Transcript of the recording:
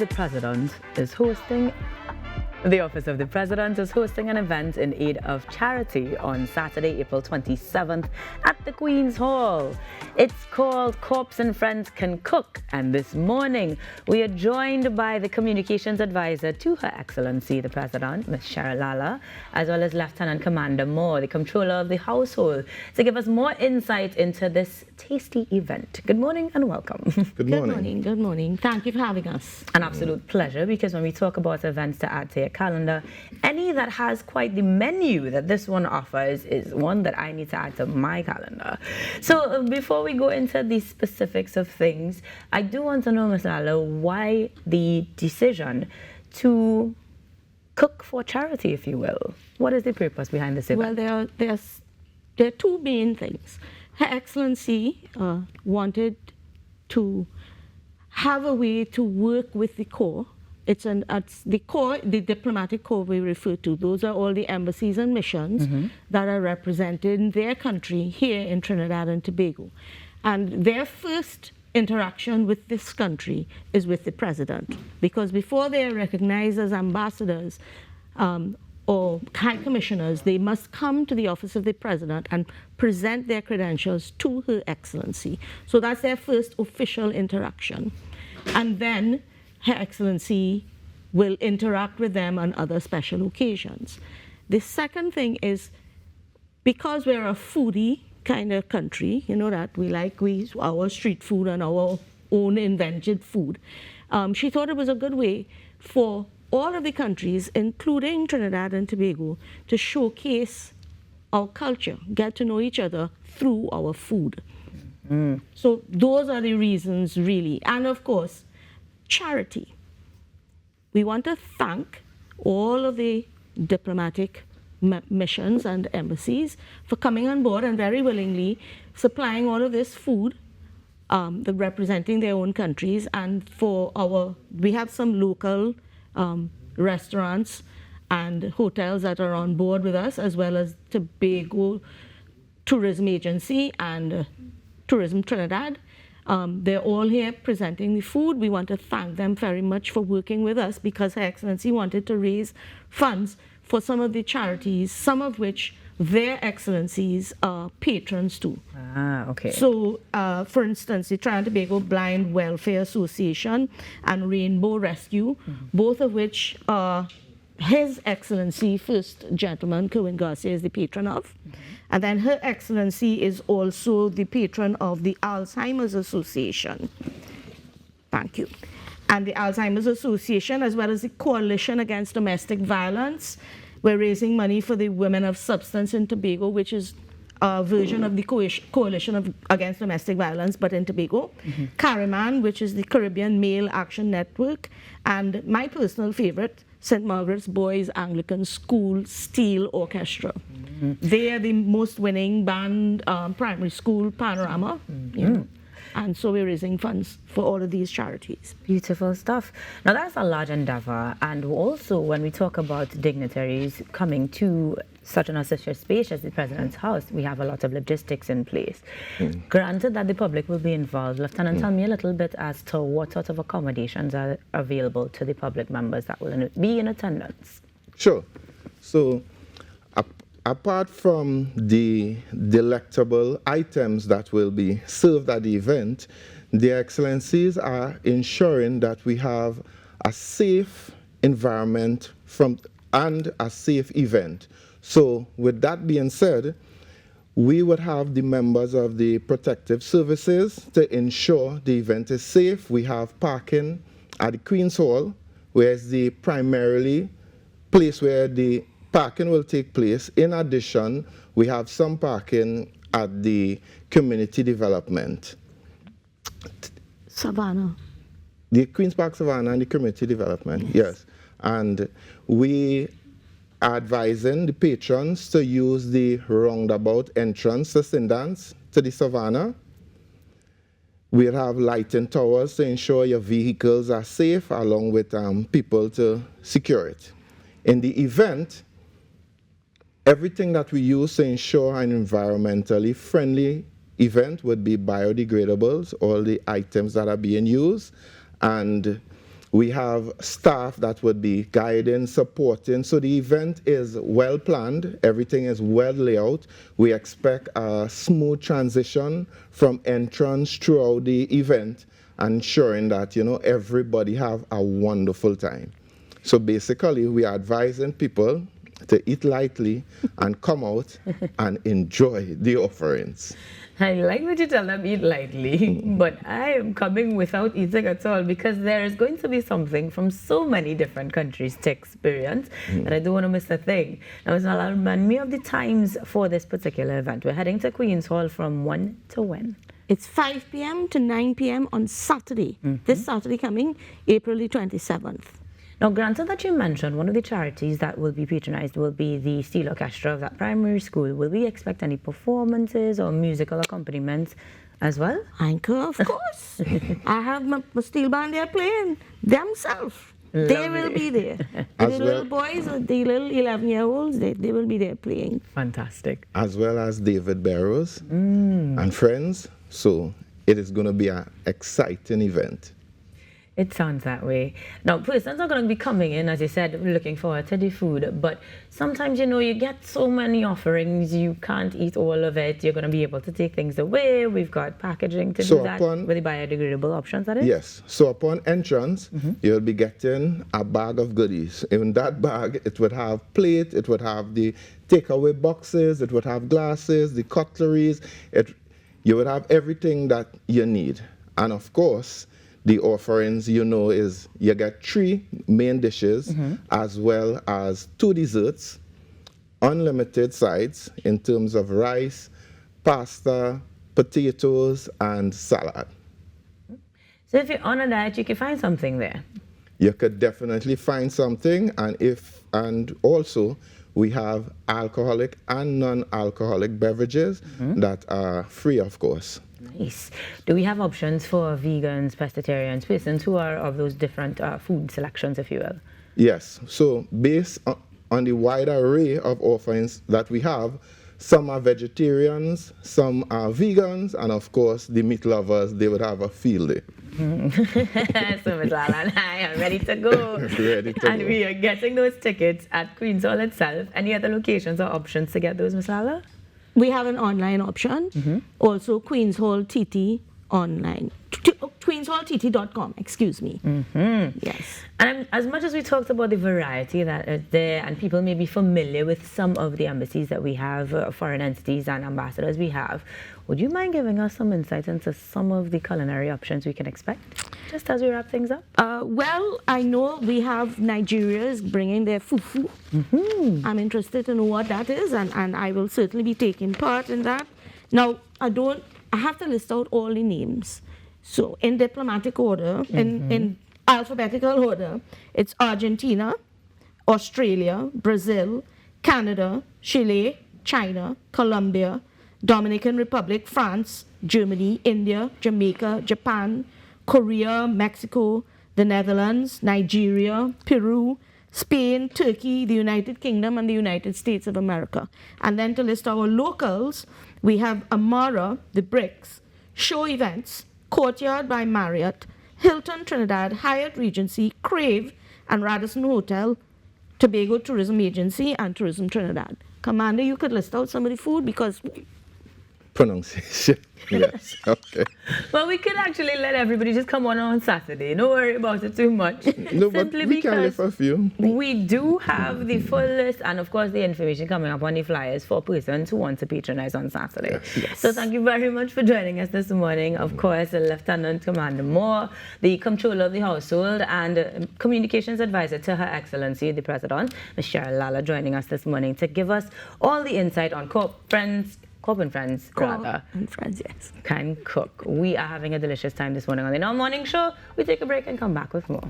of the President is hosting The Office of the President is hosting an event in aid of charity on Saturday, April 27th at the Queen's Hall. It's called Corpse and Friends Can Cook, and this morning we are joined by the Communications Advisor to Her Excellency the President, Ms. Cheryl, LaLa, as well as Lieutenant Commander Moore, the Controller of the Household, to give us more insight into this tasty event. Good morning and welcome. Good morning. Good morning. Thank you for having us. An absolute pleasure, because when we talk about events to add to your calendar, any that has quite the menu that this one offers is one that I need to add to my calendar. So before we go into the specifics of things, I do want to know, Ms. LaLa, why the decision to cook for charity, if you will? What is the purpose behind this event? Well, there are two main things. Her Excellency wanted to have a way to work with the Corps. It's the Corps, the diplomatic corps we refer to. Those are all the embassies and missions that are represented in their country here in Trinidad and Tobago. And their first interaction with this country is with the President, because before they are recognized as ambassadors or high commissioners, they must come to the office of the President and present their credentials to Her Excellency. So that's their first official interaction. And then Her Excellency will interact with them on other special occasions. The second thing is, because we're a foodie kind of country, you know that we like our street food and our own invented food, she thought it was a good way for all of the countries, including Trinidad and Tobago, to showcase our culture, get to know each other through our food. So those are the reasons, really. And of course, charity. We want to thank all of the diplomatic missions and embassies for coming on board and very willingly supplying all of this food, representing their own countries. And we have some local restaurants and hotels that are on board with us, as well as Tobago Tourism Agency and Tourism Trinidad. They're all here presenting the food. We want to thank them very much for working with us, because Her Excellency wanted to raise funds for some of the charities, some of which their excellencies are patrons to. Okay. So, for instance, the Trinidad and Tobago Blind Welfare Association and Rainbow Rescue, both of which are His Excellency, First Gentleman Kerwin Garcia, is the patron of. And then Her Excellency is also the patron of the Alzheimer's Association. Thank you. And the Alzheimer's Association, as well as the Coalition Against Domestic Violence. We're raising money for the Women of Substance in Tobago, which is a version of the Coalition Against Domestic Violence, but in Tobago. Carriman, which is the Caribbean Male Action Network. And my personal favorite, St. Margaret's Boys Anglican School Steel Orchestra. They are the most winning band, primary school panorama. You know. And so we're raising funds for all of these charities. Beautiful stuff. Now that's a large endeavor, and also when we talk about dignitaries coming to such an auspicious space as the President's house, we have a lot of logistics in place. Granted that the public will be involved, Lieutenant, tell me a little bit as to what sort of accommodations are available to the public members that will be in attendance. Sure. So apart from the delectable items that will be served at the event, the Excellencies are ensuring that we have a safe environment and a safe event. So with that being said, we would have the members of the protective services to ensure the event is safe. We have parking at the Queen's Hall, where is the primarily place where the parking will take place. In addition, we have some parking at the community development. Savannah. The Queen's Park Savannah and the community development, yes. And we are advising the patrons to use the roundabout entrance to Sindance to the Savannah. We'll have lighting towers to ensure your vehicles are safe, along with people to secure it. In the event, everything that we use to ensure an environmentally friendly event would be biodegradables, all the items that are being used. And We have staff that would be guiding, supporting. So the event is well planned. Everything is well laid out. We expect a smooth transition from entrance throughout the event, ensuring that, you know, everybody have a wonderful time. So basically, we are advising people to eat lightly and come out and enjoy the offerings. I like that you tell them eat lightly, but I am coming without eating at all because there is going to be something from so many different countries to experience that I don't want to miss a thing. Now, it's not remind me of the times for this particular event. We're heading to Queen's Hall from 1 to when? It's 5 p.m. to 9 p.m. on Saturday. This Saturday coming, April the 27th. Now, granted that you mentioned one of the charities that will be patronized will be the steel orchestra of that primary school. Will we expect any performances or musical accompaniments as well? Anchor, of course. I have my steel band there playing themselves. They will be there. The little boys, the little 11-year-olds, they will be there playing. Fantastic. As well as David Barrows and friends. So it is going to be an exciting event. It sounds that way. Now, persons are going to be coming in, as you said, looking forward to the food, but sometimes, you know, you get so many offerings, you can't eat all of it. You're going to be able to take things away. We've got packaging to do that with the biodegradable options, that is? Yes. So upon entrance, you'll be getting a bag of goodies. In that bag, it would have plate, it would have the takeaway boxes, it would have glasses, the cutleries. You would have everything that you need. And of course, the offerings, you know, is you get 3 main dishes as well as 2 desserts, unlimited sides in terms of rice, pasta, potatoes, and salad. So if you're on a diet, you can find something there. You could definitely find something, and also we have alcoholic and non-alcoholic beverages that are free, of course. Nice. Do we have options for vegans, pescatarians, persons who are of those different food selections, if you will? Yes. So based on the wide array of offerings that we have, some are vegetarians, some are vegans, and of course, the meat lovers, they would have a field day. So Ms. LaLa and I are ready to go. Ready to and go. we are getting those tickets at Queen's Hall itself. Any other locations or options to get those, Ms. LaLa? We have an online option, also Queen's Hall TT online, queenshalltt.com, excuse me. Yes. And as much as we talked about the variety that is there, and people may be familiar with some of the embassies that we have, foreign entities and ambassadors we have, would you mind giving us some insight into some of the culinary options we can expect, just as we wrap things up? Well, I know we have Nigeria's bringing their fufu. I'm interested to know what that is, and I will certainly be taking part in that. Now, I have to list out all the names. So in diplomatic order, in alphabetical order, it's Argentina, Australia, Brazil, Canada, Chile, China, Colombia, Dominican Republic, France, Germany, India, Jamaica, Japan, Korea, Mexico, the Netherlands, Nigeria, Peru, Spain, Turkey, the United Kingdom, and the United States of America. And then to list our locals, we have Amara, the BRICS, Show Events, Courtyard by Marriott, Hilton Trinidad, Hyatt Regency, Crave, and Radisson Hotel, Tobago Tourism Agency, and Tourism Trinidad. Commander, you could list out some of the food because... Pronunciation. Yes, okay. Well, we could actually let everybody just come on Saturday. Don't worry about it too much. No, but we can lift a few. We do have the full list and, of course, the information coming up on the flyers for persons who want to patronize on Saturday. Yes. So thank you very much for joining us this morning. Of course, Lieutenant Commander Moore, the Comptroller of the Household and Communications Advisor to Her Excellency, the President, Ms. Cheryl LaLa, joining us this morning to give us all the insight on Corp and Friends, rather. And friends, yes. Can cook. We are having a delicious time this morning on the Now Morning Show. We take a break and come back with more.